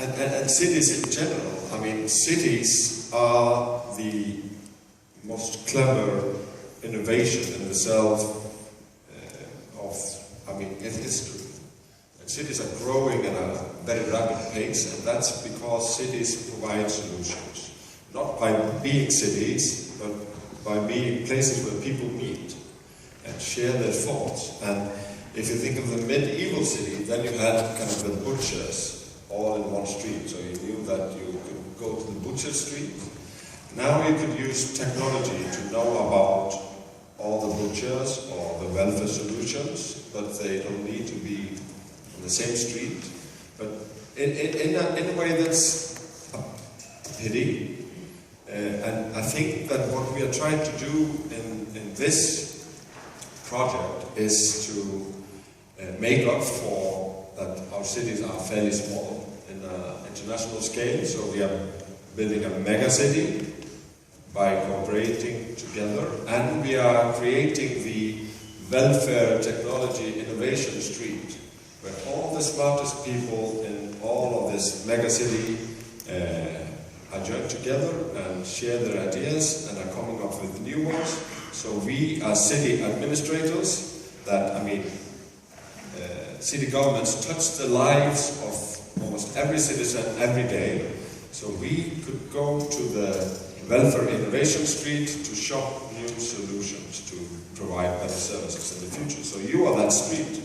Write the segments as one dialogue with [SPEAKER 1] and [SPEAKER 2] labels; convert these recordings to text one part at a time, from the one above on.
[SPEAKER 1] And cities in general. I mean, cities are the most clever innovation in the self of, I mean, in history. And cities are growing at a very rapid pace, and that's because cities provide solutions. Not by being cities, but by being places where people meet and share their thoughts. And if you think of the medieval city, then you had kind of the butchers all in one street, so you knew that you could go to the butcher street. Now you could use technology to know about all the butchers or the welfare solutions, but they don't need to be on the same street. But in a way that's a pity. And I think that what we are trying to do in this project is to make up for that our cities are fairly small in an international scale. So we are building a mega city by cooperating together, and we are creating the welfare technology innovation street, where all the smartest people in all of this mega city are joined together and share their ideas and are coming up with new ones. So we are city administrators that, I mean, city governments touch the lives of almost every citizen every day. So we could go to the Welfare Innovation Street to shop new solutions to provide better services in the future. So you are that street.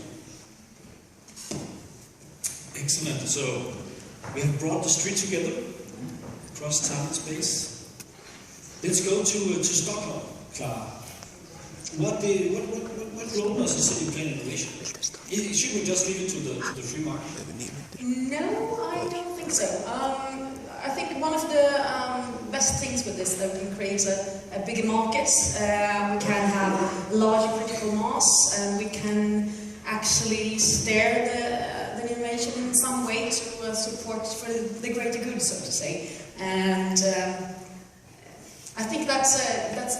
[SPEAKER 2] Excellent. So we have brought the street together across time and space. Let's go to Stockholm, Clara. What role does the city play in innovation? Should we just leave it to the free market?
[SPEAKER 3] No, I don't think so. I think one of the best things with this is that we can create a bigger market. We can have larger critical mass, and we can actually steer the innovation in some way to support for the greater good, so to say. And I think that's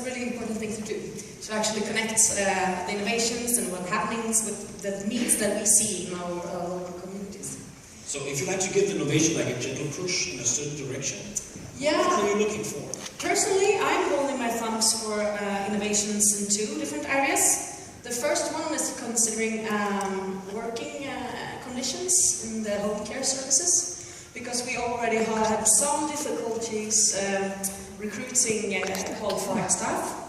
[SPEAKER 3] a really important thing to do, to actually connect the innovations and what happens with the needs that we see in our local communities.
[SPEAKER 2] So if you like to give the innovation like a gentle push in a certain direction,
[SPEAKER 3] yeah.
[SPEAKER 2] What are you looking for?
[SPEAKER 3] Personally, I'm holding my thumbs for innovations in two different areas. The first one is considering working conditions in the home care services, because we already have some difficulties recruiting qualified staff.